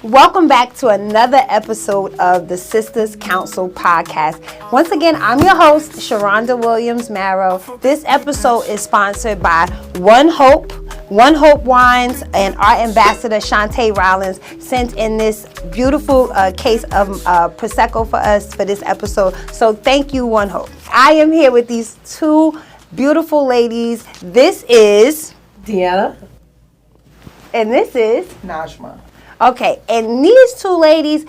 Welcome back to another episode of the Sistas Council Podcast. Once again, I'm your host, Sharonda Williams-Marrow. This episode is sponsored by One Hope Wines, and our ambassador, Shantae Rollins, sent in this beautiful case of Prosecco for us for this episode. So thank you, One Hope. I am here with these two beautiful ladies. This is Deanna. And this is Najmah. Okay, and these two ladies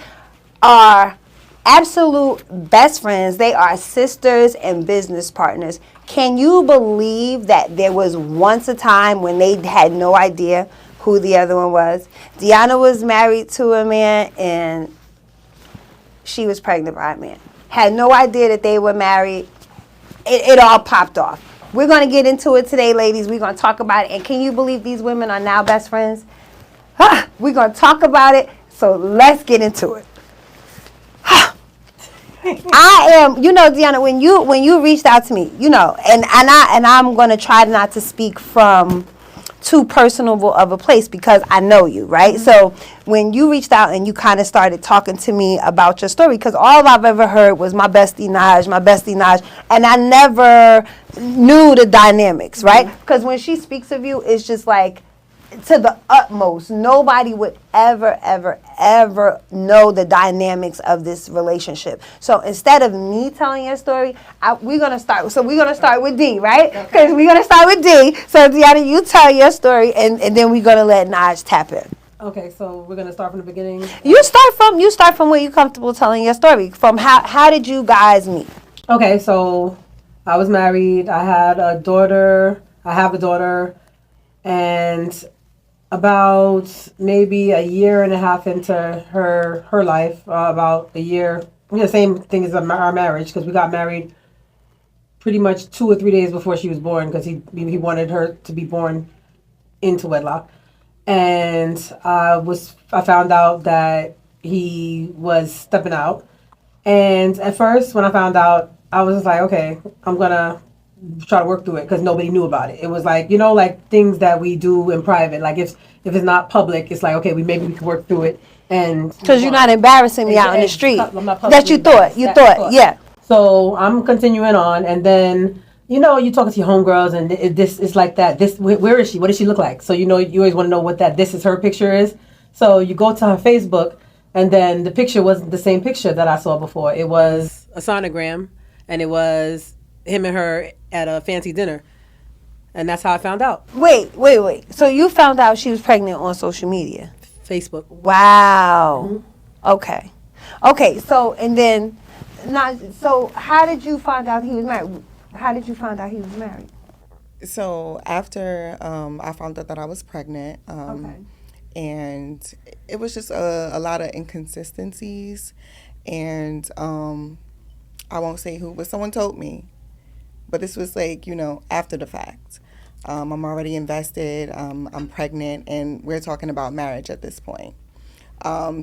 are absolute best friends. They are sisters and business partners. Can you believe that there was once a time when they had no idea who the other one was? Deanna was married to a man and she was pregnant by a man. Had no idea that they were married. It all popped off. We're going to get into it today, ladies. We're going to talk about it. And can you believe these women are now best friends? We're going to talk about it, so let's get into it. I am, Deanna, when you reached out to me, and I'm going to try not to speak from too personal of a place because I know you, right? Mm-hmm. So when you reached out and you kind of started talking to me about your story, because all I've ever heard was my bestie Naj, and I never knew the dynamics, right? Because mm-hmm. when she speaks of you, it's just like, to the utmost, nobody would ever know the dynamics of this relationship. So instead of me telling your story, we're gonna start with D, right? Because we're gonna start with D. So Deanna, you tell your story, and then we're gonna let Naj tap in. Okay, so we're gonna start from the beginning. You start from where you're comfortable telling your story. From how did you guys meet? Okay, so I was married. I have a daughter, and about maybe a year and a half into her life, about a year, the same thing as our marriage, because we got married pretty much 2 or 3 days before she was born, because he wanted her to be born into wedlock. And I found out that he was stepping out. And at first, when I found out, I was just like, okay, I'm gonna try to work through it, because nobody knew about it. It was like, like things that we do in private. Like if it's not public, it's like, okay, maybe we can work through it. And because you're not embarrassing me out in the street. I'm not that you thought, yeah. So I'm continuing on, and then you talking to your homegirls, and it's like that. Where is she? What does she look like? So you always want to know what that this is her picture is. So you go to her Facebook, and then the picture wasn't the same picture that I saw before. It was a sonogram, and it was him and her at a fancy dinner. And that's how I found out. Wait. So you found out she was pregnant on social media? Facebook. Wow. Mm-hmm. Okay. So, and then, how did you find out he was married? How did you find out he was married? So after I found out that I was pregnant, and it was just a lot of inconsistencies, and I won't say who, but someone told me. But this was like, after the fact. I'm already invested, I'm pregnant, and we're talking about marriage at this point. I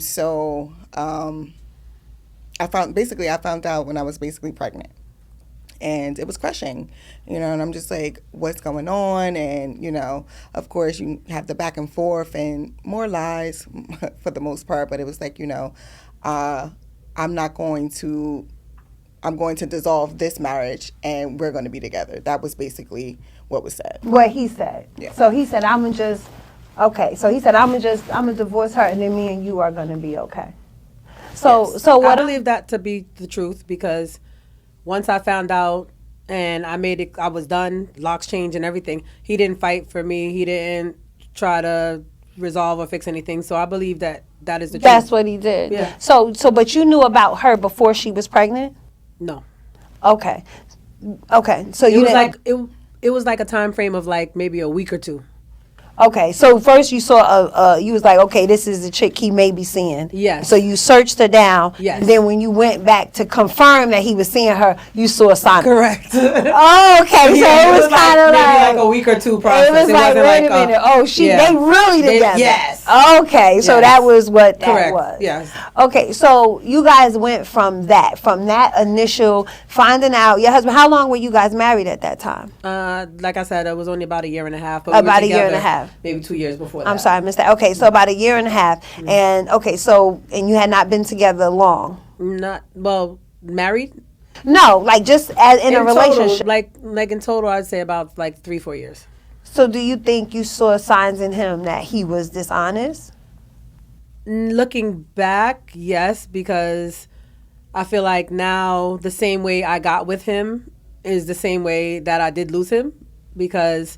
found out when I was basically pregnant. And it was crushing, and I'm just like, what's going on? And, of course, you have the back and forth and more lies for the most part. But it was like, I'm going to dissolve this marriage and we're going to be together. That was basically what was said. What he said. Yeah. So he said, I'm going to divorce her and then me and you are going to be okay. So, yes. So what I believe that to be the truth, because once I found out and I made it, I was done, locks changed and everything. He didn't fight for me. He didn't try to resolve or fix anything. So I believe that is the truth. That's what he did. Yeah. So, but you knew about her before she was pregnant? No. Okay. So it was like a time frame of like maybe a week or two. Okay, so first you saw you was like, okay, this is the chick he may be seeing. Yes. So you searched her down. Yes. And then when you went back to confirm that he was seeing her, you saw a sign. Correct. Oh, okay. Yeah, so it was kind of like a week or two process. It was like, wait a minute. They really together. Yes. Okay, so that was what that was. Yes. Okay, so you guys went from that initial finding out your husband. How long were you guys married at that time? Like I said, it was only about a year and a half. About a year and a half. maybe 2 years before that. I'm sorry, I missed that. Okay, so about a year and a half. And and you had not been together long. Not married. No, like just as in a relationship. Total, like in total, I'd say about like 3-4 years. So do you think you saw signs in him that he was dishonest? Looking back, yes, because I feel like now the same way I got with him is the same way that I did lose him, because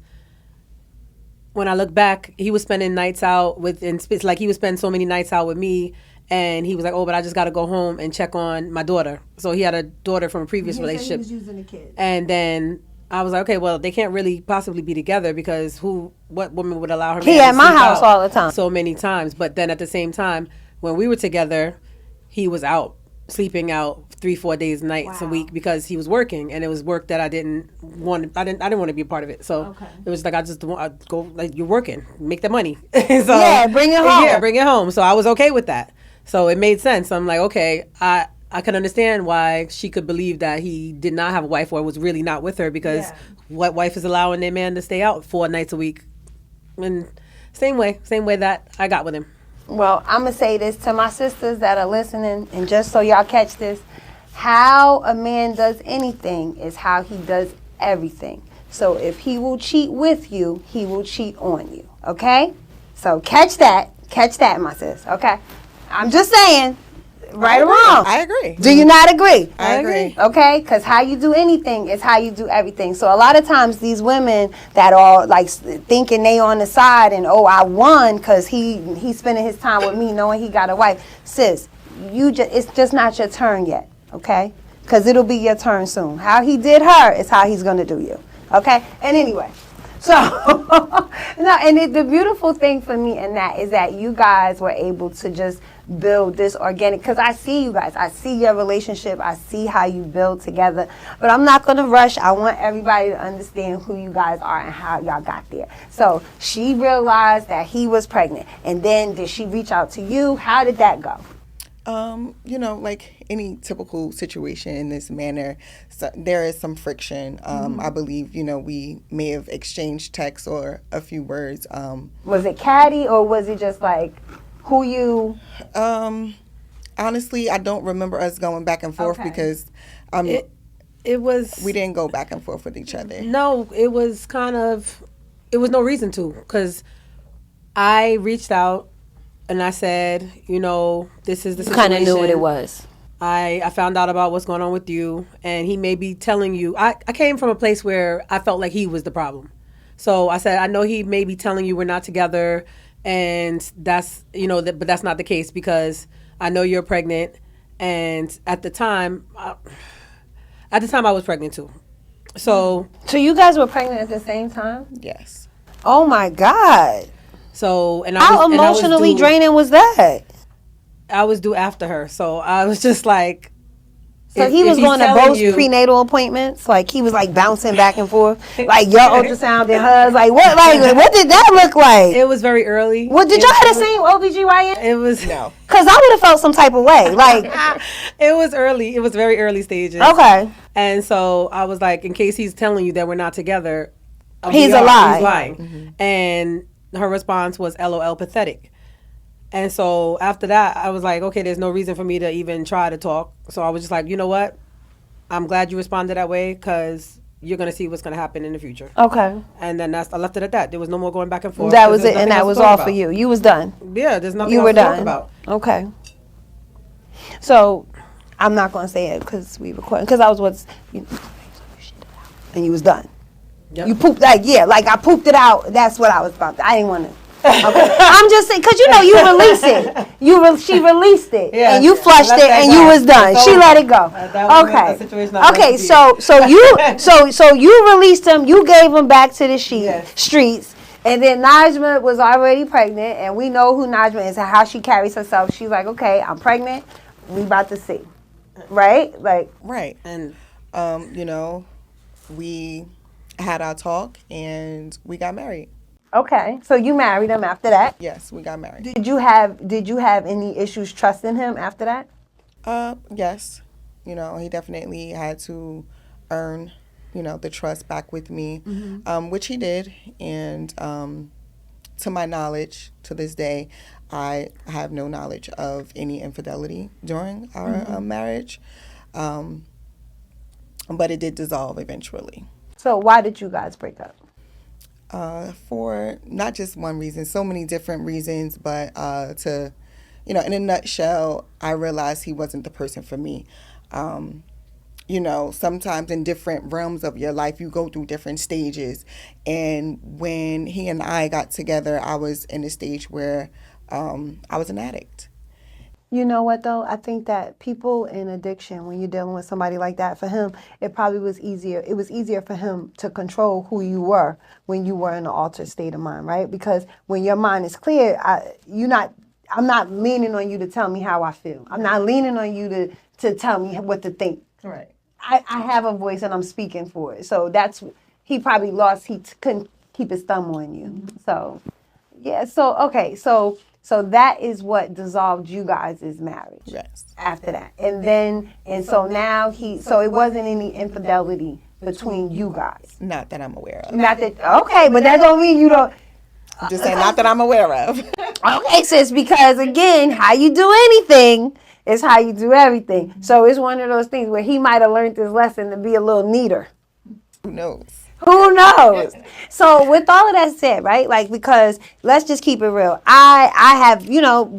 when I look back, he was spending nights out like he would spend so many nights out with me, and he was like, oh, but I just got to go home and check on my daughter. So he had a daughter from a previous relationship. He was using a kid. And then I was like, okay, well, they can't really possibly be together, because what woman would allow her man at to my sleep house out all the time so many times? But then at the same time, when we were together, he was out sleeping out 3-4 days nights a week, because he was working, and it was work that I didn't want to be a part of it. So it was like, I'd go, like, you're working, make the money. So, bring it home. Yeah, bring it home. So I was okay with that. So it made sense. I'm like, okay, I can understand why she could believe that he did not have a wife or was really not with her, because what wife is allowing their man to stay out 4 nights a week? And same way that I got with him. Well, I'm going to say this to my sisters that are listening, and just so y'all catch this, how a man does anything is how he does everything. So if he will cheat with you, he will cheat on you, okay? So catch that, my sis, okay? I'm just saying, right or wrong. I agree. Do you not agree? I agree. Okay, because how you do anything is how you do everything. So a lot of times these women that are like thinking they on the side and, oh, I won because he's spending his time with me knowing he got a wife. Sis, it's just not your turn yet, okay? Because it'll be your turn soon. How he did her is how he's going to do you, okay? And anyway, so, the beautiful thing for me in that is that you guys were able to just build this organic, because I see you guys. I see your relationship. I see how you build together. But I'm not going to rush. I want everybody to understand who you guys are and how y'all got there. So she realized that he was pregnant. And then did she reach out to you? How did that go? Like any typical situation in this manner, so there is some friction. I believe, we may have exchanged texts or a few words. Was it catty, or was it just like who you? Honestly, I don't remember us going back and forth because it was. We didn't go back and forth with each other. No, it was no reason to, because I reached out. And I said, this is the situation. Kind of knew what it was. I found out about what's going on with you, and he may be telling you. I came from a place where I felt like he was the problem. So I said, I know he may be telling you we're not together, and that's, but that's not the case, because I know you're pregnant. And at the time I was pregnant too. So you guys were pregnant at the same time? Yes. Oh my God. So, and how emotionally draining was that? I was due after her, so I was just like. So he was going to both prenatal appointments, like he was like bouncing back and forth, like your ultrasound and hers, like what did that look like? It was very early. Well, did y'all have the same OBGYN? It was no, because I would have felt some type of way, like. It was early. It was very early stages. Okay. And so I was like, in case he's telling you that we're not together, he's lying. He's lying. And her response was LOL pathetic. And so after that, I was like, okay, there's no reason for me to even try to talk. So I was just like, you know what? I'm glad you responded that way, because you're going to see what's going to happen in the future. Okay. And then I left it at that. There was no more going back and forth. That was it, and that was all for you. You was done. Yeah, there's nothing else to talk about. Okay. So I'm not going to say it because we recording, because I was and you was done. Yep. You pooped like I pooped it out. That's what I was about. I didn't want to. Okay. I'm just saying, because you release it. She released it, and you flushed it, and you was done. She let it go. Okay. So you released him. You gave him back to the streets, and then Najmah was already pregnant, and we know who Najmah is and how she carries herself. She's like, okay, I'm pregnant. We about to see, right? Right. And we had our talk and we got married. Okay, so you married him after that? Yes, we got married. Did you have any issues trusting him after that? Yes. He definitely had to earn, the trust back with me, which he did. And to my knowledge, to this day, I have no knowledge of any infidelity during our marriage. But it did dissolve eventually. So why did you guys break up? For not just one reason, so many different reasons, but in a nutshell, I realized he wasn't the person for me. Sometimes in different realms of your life, you go through different stages. And when he and I got together, I was in a stage where I was an addict. You know what, though? I think that people in addiction, when you're dealing with somebody like that, for him, it probably was easier. It was easier for him to control who you were when you were in an altered state of mind, right? Because when your mind is clear, I'm not leaning on you to tell me how I feel. I'm not leaning on you to tell me what to think. Right. I have a voice and I'm speaking for it. So he probably lost, he couldn't keep his thumb on you. Mm-hmm. So, yeah, so that is what dissolved you guys' marriage. Yes. After that. And so now so it wasn't any infidelity between you guys. Not that I'm aware of. Not that, okay, but that don't mean you don't. I'm just saying, not that I'm aware of. Okay, sis, because again, how you do anything is how you do everything. So it's one of those things where he might have learned this lesson to be a little neater. Who knows? Who knows? So with all of that said, right? Like, because let's just keep it real. I have,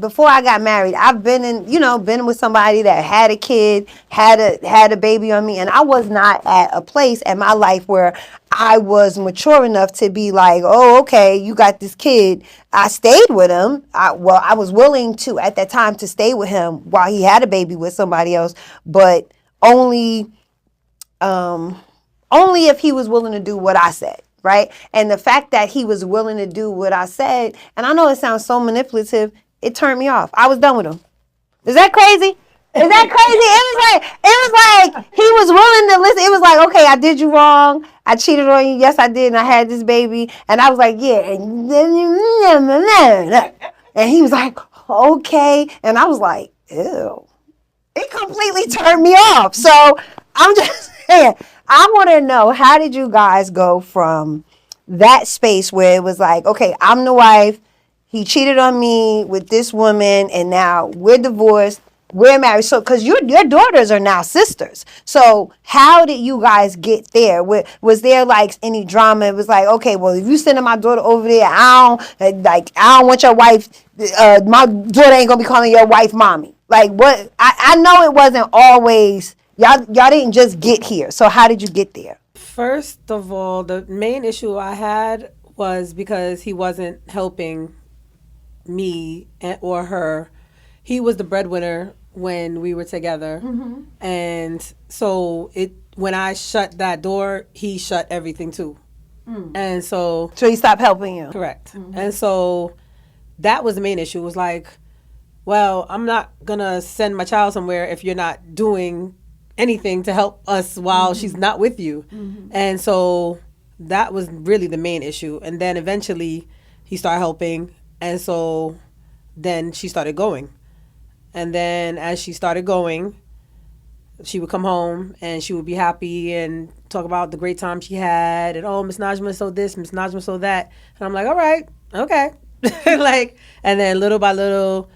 before I got married, I've been with somebody that had a kid, had a baby on me, and I was not at a place in my life where I was mature enough to be like, oh, okay, you got this kid. I stayed with him. I was willing to, at that time, to stay with him while he had a baby with somebody else, but only if he was willing to do what I said, right? And the fact that he was willing to do what I said, and I know it sounds so manipulative, it turned me off. I was done with him. Is that crazy? Is that crazy? It was like he was willing to listen. It was like, okay, I did you wrong. I cheated on you. Yes, I did. And I had this baby. And I was like, yeah. And he was like, okay. And I was like, ew. It completely turned me off. So I'm just saying, I want to know, how did you guys go from that space where it was like, okay, I'm the wife, he cheated on me with this woman, and now we're divorced, we're married. So, because your daughters are now sisters. So how did you guys get there? Was there like any drama? It was like, okay, well, if you sending my daughter over there, I don't want your wife, my daughter ain't going to be calling your wife mommy. Like, what? I know it wasn't always, y'all didn't just get here. So how did you get there? First of all, the main issue I had was because he wasn't helping me or her. He was the breadwinner when we were together. Mm-hmm. And so when I shut that door, he shut everything too. Mm. And so he stopped helping you. Correct. Mm-hmm. And so that was the main issue. It was like, well, I'm not going to send my child somewhere if you're not doing anything to help us while mm-hmm. she's not with you. Mm-hmm. And so that was really the main issue. And then eventually he started helping. And so then she started going. And then as she started going, she would come home and she would be happy and talk about the great time she had. And, oh, Miss Najmah so this, Miss Najmah so that. And I'm like, all right, okay. And then little by little,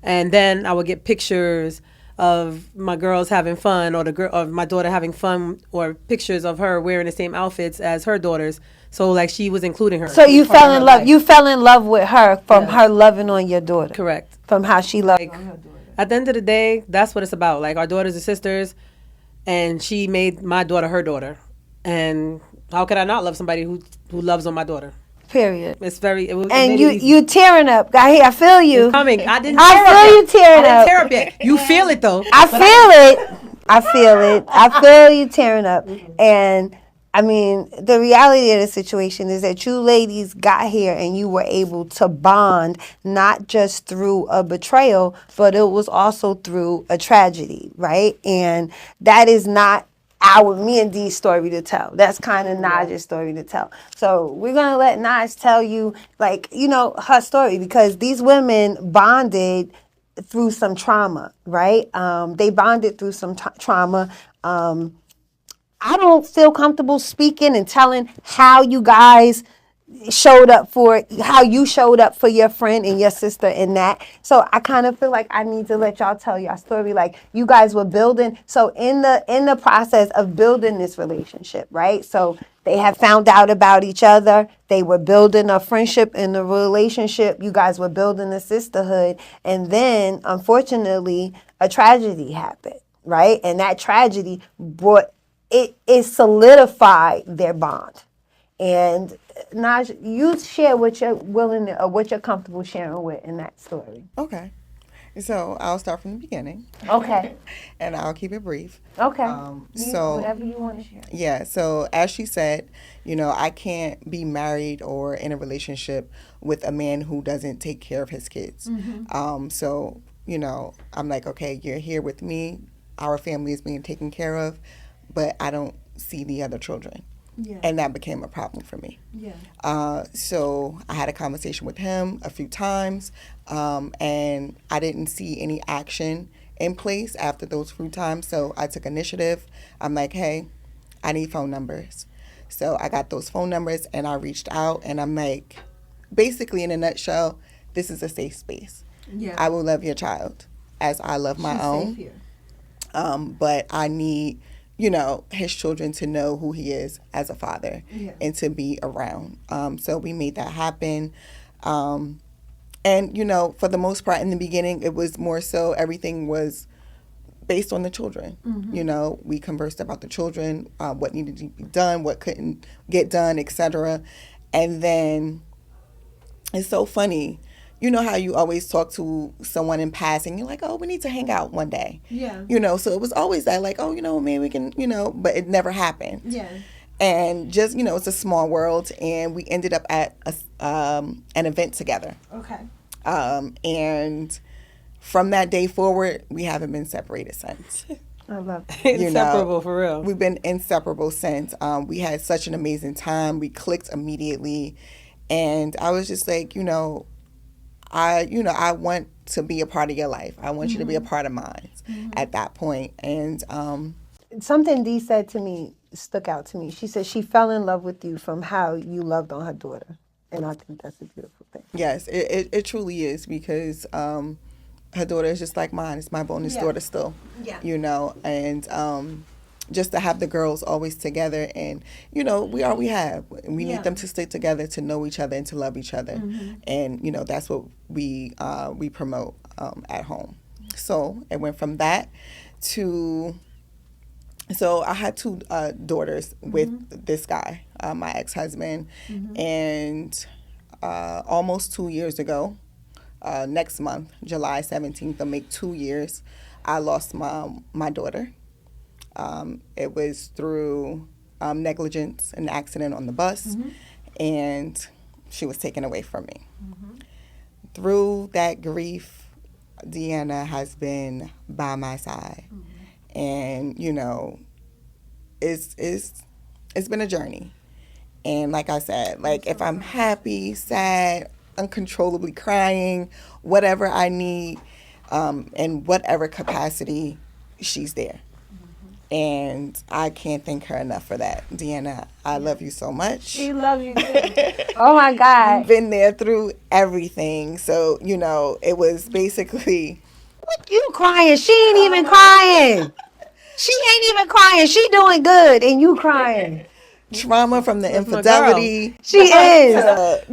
and then I would get pictures of my girls having fun, or my daughter having fun, or pictures of her wearing the same outfits as her daughters. So like she was including her. So you fell in love. You fell in love with her from her loving on your daughter. Correct. From how she loved. At the end of the day, that's what it's about. Like, our daughters are sisters, and she made my daughter her daughter. And how could I not love somebody who loves on my daughter? Period. It's very. And you tearing up. I feel you. It's coming. I didn't. I feel you tearing up. I didn't tear up yet. You feel it though. I feel it. I feel you tearing up. And I mean, the reality of the situation is that you ladies got here and you were able to bond, not just through a betrayal, but it was also through a tragedy, right? And that is not me and Dee's story to tell. That's kind of Naj's story to tell. So we're going to let Naj tell you, her story, because these women bonded through some trauma, right? They bonded through some trauma. I don't feel comfortable speaking and telling how you guys showed up for how you showed up for your friend and your sister in that. So I kind of feel like I need to let y'all tell your story. Like you guys were building. So in the process of building this relationship, right? So they have found out about each other. They were building a friendship and a relationship. You guys were building a sisterhood. And then unfortunately, a tragedy happened, right? And that tragedy it solidified their bond. And Naj, you share what you're willing to, or what you're comfortable sharing with in that story. Okay. So I'll start from the beginning. Okay. And I'll keep it brief. Okay. So whatever you want to share. Yeah. So as she said, I can't be married or in a relationship with a man who doesn't take care of his kids. So, I'm like, okay, you're here with me. Our family is being taken care of, but I don't see the other children. Yeah. And that became a problem for me. Yeah. So I had a conversation with him a few times, and I didn't see any action in place after those few times. So I took initiative. I'm like, hey, I need phone numbers. So I got those phone numbers, and I reached out, and I'm like, basically in a nutshell, this is a safe space. Yeah. I will love your child as I love my own. Safe here. But I need his children to know who he is as a father and to be around. So we made that happen. And, for the most part in the beginning, it was more so everything was based on the children. We conversed about the children, what needed to be done, what couldn't get done, etc. And then it's so funny. You know how you always talk to someone in passing, you're like, oh, we need to hang out one day. Yeah. So it was always that, like, oh, maybe we can, but it never happened. Yeah. And just, it's a small world, and we ended up at an event together. Okay. And from that day forward, we haven't been separated since. I love that. Inseparable, for real. We've been inseparable since. We had such an amazing time. We clicked immediately. And I was just like, I want to be a part of your life. I want you to be a part of mine at that point. And something Dee said to me stuck out to me. She said she fell in love with you from how you loved on her daughter. And I think that's a beautiful thing. Yes, it truly is, because her daughter is just like mine. It's my bonus daughter still. Yeah. And just to have the girls always together, and we are, we have, we need them to stay together, to know each other, and to love each other. And that's what we promote at home. So it went from that to, so I had two daughters with this guy, my ex-husband. And almost 2 years ago, next month, July 17th, will make 2 years, I lost my daughter. It was through negligence, an accident on the bus, and she was taken away from me. Through that grief, Deanna has been by my side, and it's been a journey. And like I said, like if I'm happy, sad, uncontrollably crying, whatever I need, in whatever capacity, she's there. And I can't thank her enough for that. Deanna, I love you so much. She loves you too. Oh my God. You've been there through everything. So, it was basically... What you crying? She ain't even crying. She ain't even crying. She doing good and you crying. Trauma from the infidelity. She is.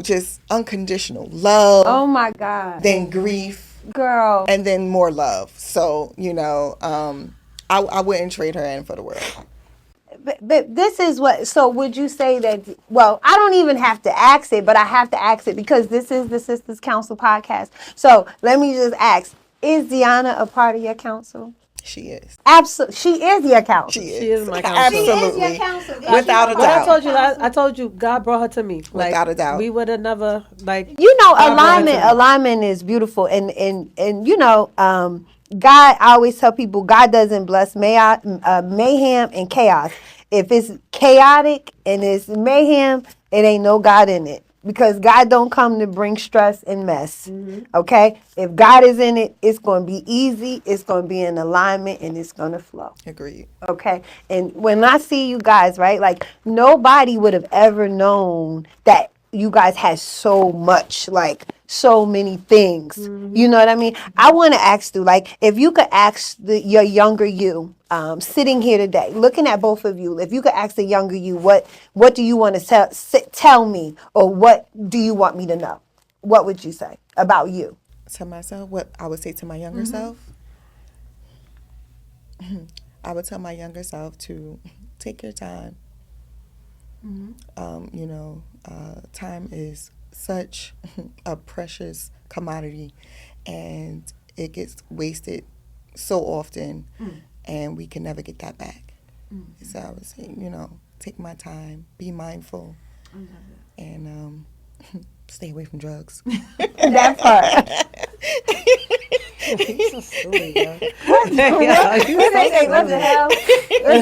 Just unconditional love. Oh my God. Then grief. Girl. And then more love. So, I wouldn't trade her in for the world. But this is what, so would you say that, well, I don't even have to ask it, but I have to ask it because this is the Sistas Council Podcast. So let me just ask, is Deanna a part of your council? She is. Absolutely. She is your council. She is my counsel. Absolutely. She is your counsel. Without a What I doubt. told you, I told you, God brought her to me. Like, Without a doubt. We would have never, like... Alignment is beautiful. And God, I always tell people, God doesn't bless mayhem and chaos. If it's chaotic and it's mayhem, it ain't no God in it. because God don't come to bring stress and mess. Okay? If God is in it, it's going to be easy, it's going to be in alignment, and it's going to flow. Agreed. Okay? And when I see you guys, right, like nobody would have ever known that you guys had so much, like so many things. You know what I mean? I want to ask you, like, if you could ask your younger you, sitting here today, looking at both of you, if you could ask the younger you, what do you want to tell me, or what do you want me to know? What would you say about you? To myself, what I would say to my younger self, I would tell my younger self to take your time. Time is such a precious commodity, and it gets wasted so often, and we can never get that back. So I would say, take my time, be mindful, and stay away from drugs. That part. You're so silly, yo. What the hell? I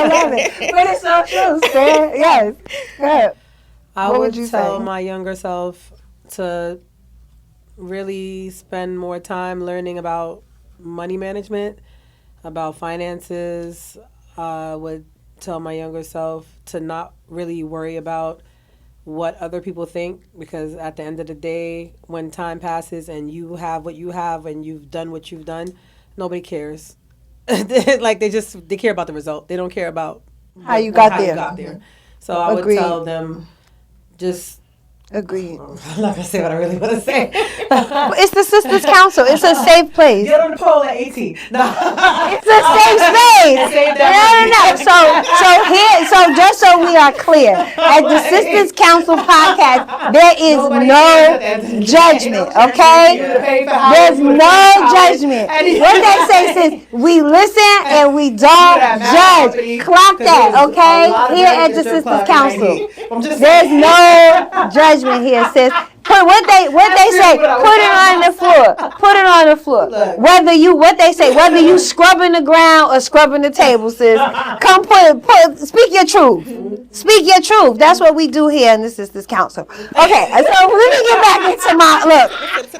love it. But it's so true, Stan. Yes. Good. I What would would you tell say? my younger self to really spend more time learning about money management, about finances. I would tell my younger self to not really worry about what other people think, because at the end of the day, when time passes and you have what you have and you've done what you've done, nobody cares. Like they care about the result. They don't care about How you got there. So I would Agreed. tell them, just Agreed. I'm not gonna say what I really want to say. It's the Sistas Council. It's a safe place. Get on the pole at 18. No. It's a safe space. No. So just so we are clear, at the Sistas Council Podcast, there is no judgment. Okay? There's no judgment. What they say is we listen and we don't judge. Clock that. Okay? Here at the Sistas Council, there's no judgment here, sis. What they say, put it on the floor. Put it on the floor. Whether you scrubbing the ground or scrubbing the table, sis. Come speak your truth. Speak your truth. That's what we do here in the Sistas Council. Okay, so let me get back into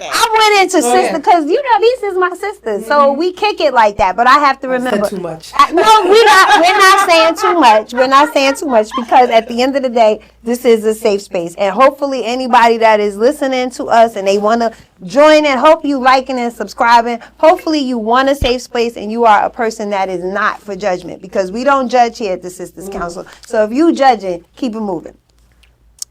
I went into sister because these is my sisters, so we kick it like that. But I have to remember. Said too much. We're not saying too much. We're not saying too much because at the end of the day, this is a safe space, and hopefully anybody that is listening to us and they want to join in, hope you liking and subscribing. Hopefully you want a safe space and you are a person that is not for judgment, because we don't judge here at the Sistas Council. So if you judging, keep it moving.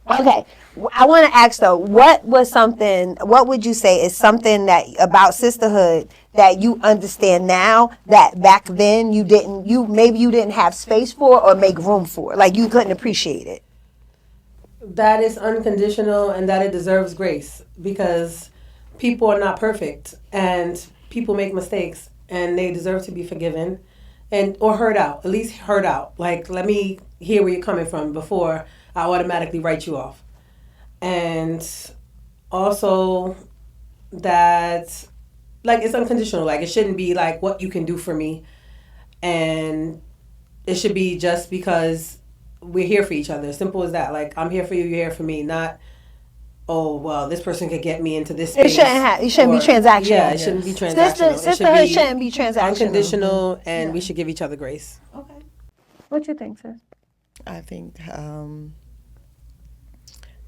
Okay, I want to ask though, what would you say is something that about sisterhood that you understand now that back then you didn't have space for or make room for, like you couldn't appreciate it? That is unconditional and that it deserves grace, because people are not perfect and people make mistakes and they deserve to be forgiven or heard out, at least heard out. Like, let me hear where you're coming from before I automatically write you off. And also that, like, it's unconditional. Like, it shouldn't be like what you can do for me, and it should be just because we're here for each other. Simple as that. Like, I'm here for you, you're here for me. Not, oh, well, this person could get me into this space. It shouldn't be transactional. Yeah, it shouldn't be transactional. Sisterhood shouldn't be transactional. Unconditional, and we should give each other grace. Okay. What you think, sis? I think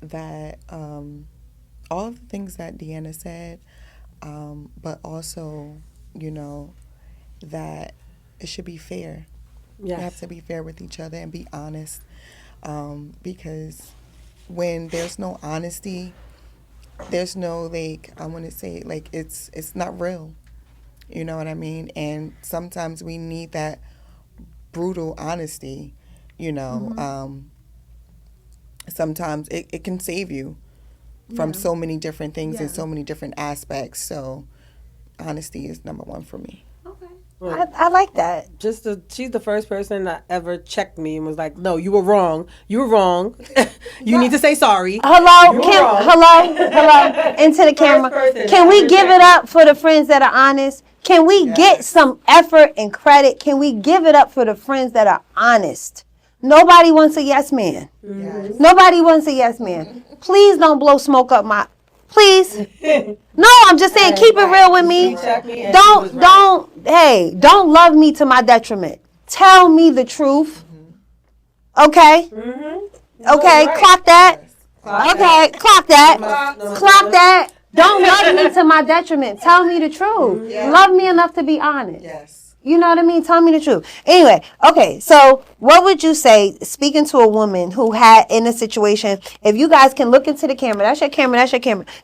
that all of the things that Deanna said, but also, that it should be fair. Yes. You have to be fair with each other and be honest, because when there's no honesty, there's no, like, I want to say, like, it's not real. You know what I mean? And sometimes we need that brutal honesty, sometimes it can save you from so many different things and so many different aspects. So honesty is number one for me. I like that. She's the first person that ever checked me and was like, "No, you were wrong. You were wrong. You need to say sorry." Hello, into the camera. Can we give it up for the friends that are honest? Can we get some effort and credit? Can we give it up for the friends that are honest? Nobody wants a yes man. Yes. Nobody wants a yes man. Please don't blow smoke up my. Please. No, I'm just saying, keep it real with me. Don't love me to my detriment. Tell me the truth. Okay? Okay, clock that. Okay, clock that. Clock that. Don't love me to my detriment. Tell me the truth. Love me enough to be honest. Yes. You know what I mean? Tell me the truth. Anyway, okay, so what would you say, speaking to a woman who had in a situation, if you guys can look into the camera, that's your camera.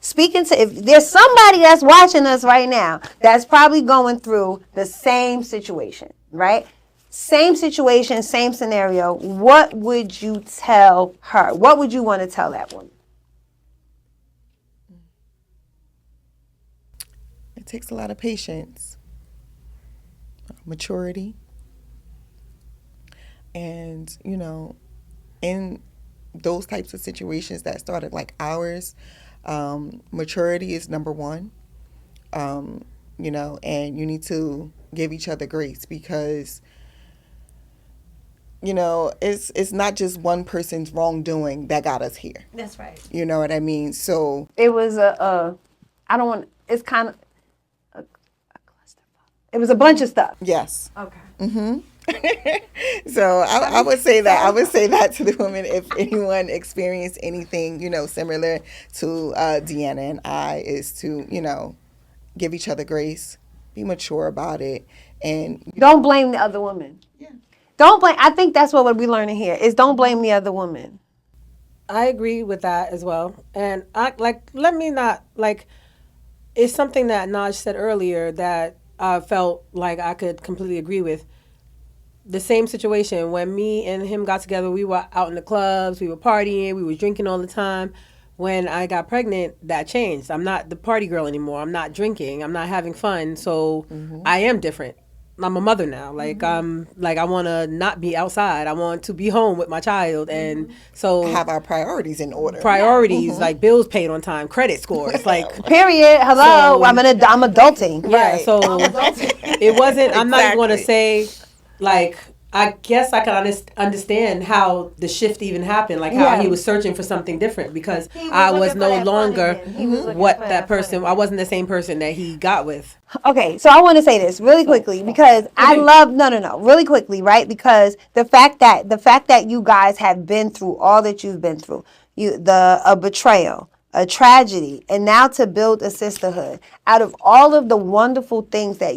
Speaking to, if there's somebody that's watching us right now that's probably going through the same situation, right? Same situation, same scenario, what would you tell her? What would you want to tell that woman? It takes a lot of patience, maturity, and, you know, in those types of situations that started like ours, maturity is number one, you know, and you need to give each other grace because, you know, it's not just one person's wrongdoing that got us here. That's right. You know what I mean? So it was it's kind of a cluster. It was a bunch of stuff. yes. Okay. Mm-hmm. So I would say that. I would say that to the women if anyone experienced anything, you know, similar to Deanna and I, is to, you know, give each other grace, be mature about it, and Don't blame the other woman. Yeah. Don't blame. I think that's what we're learning here is don't blame the other woman. I agree with that as well. And it's something that Naj said earlier that I felt like I could completely agree with. The same situation when me and him got together, we were out in the clubs, we were partying, we were drinking all the time. When I got pregnant, that changed. I'm not the party girl anymore. I'm not drinking. I'm not having fun. So I am different. I'm a mother now. Like I want to not be outside. I want to be home with my child, and so have our priorities in order. Like bills paid on time, credit scores, like Period. Hello. So- I'm adulting. yeah. Right. So it wasn't. I'm not going to say like. I guess I can understand how the shift even happened, like how he was searching for something different because I was no longer what that person. I wasn't the same person that he got with. Okay, so I want to say this really quickly because I love really quickly, right? Because the fact that you guys have been through all that you've been through, a betrayal, a tragedy, and now to build a sisterhood out of all of the wonderful things that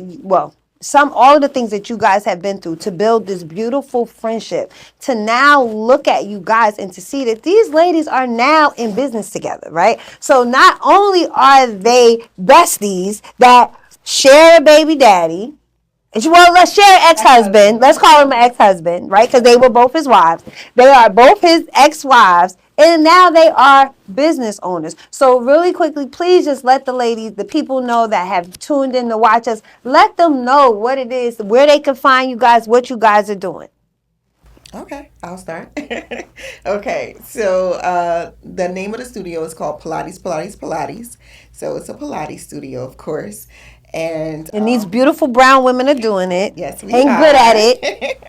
all of the things that you guys have been through to build this beautiful friendship, to now look at you guys and to see that these ladies are now in business together, right? So not only are they besties that share a baby daddy, well, let's share ex-husband. Let's call him an ex-husband, right? Because they were both his wives. They are both his ex-wives. And now they are business owners. So really quickly, please just let the ladies, the people know that have tuned in to watch us, let them know what it is, where they can find you guys, what you guys are doing. Okay, I'll start. Okay, so the name of the studio is called Pilates. So it's a Pilates studio, of course. And these beautiful brown women are doing it. Yes, we ain't are. good at it.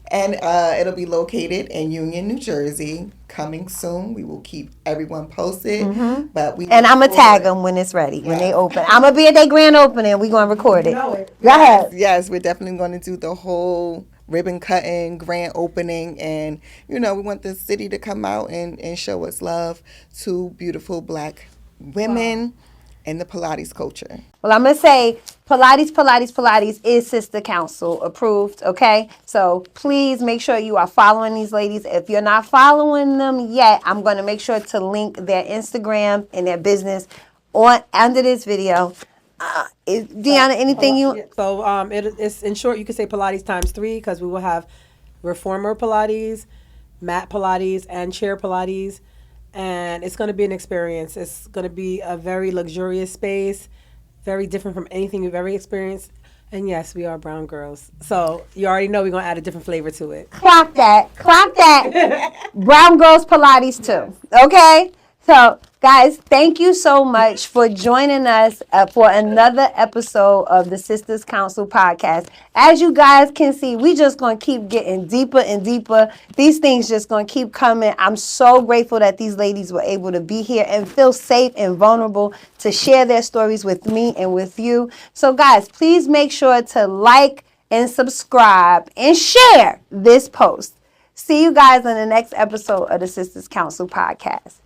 And it'll be located in Union, New Jersey. Coming soon. We will keep everyone posted. But and I'm going to tag them when it's ready, when they open. I'm going to be at their grand opening. We're going to record it. Go ahead. Yes, we're definitely going to do the whole ribbon cutting, grand opening. And, you know, we want the city to come out and show us love to beautiful Black women. In the Pilates culture. Well, I'm going to say Pilates is Sister Council approved, okay? So please make sure you are following these ladies. If you're not following them yet, I'm going to make sure to link their Instagram and their business under this video. Deanna, anything you... So it's in short, you could say Pilates ×3 because we will have reformer Pilates, mat Pilates, and chair Pilates. And it's going to be an experience. It's going to be a very luxurious space, very different from anything you've ever experienced. And yes, we are brown girls. So you already know we're going to add a different flavor to it. Clock that. Brown girls Pilates too. Okay? So, guys, thank you so much for joining us for another episode of the Sistas Council Podcast. As you guys can see, we just going to keep getting deeper and deeper. These things just going to keep coming. I'm so grateful that these ladies were able to be here and feel safe and vulnerable to share their stories with me and with you. So, guys, please make sure to like and subscribe and share this post. See you guys in the next episode of the Sistas Council Podcast.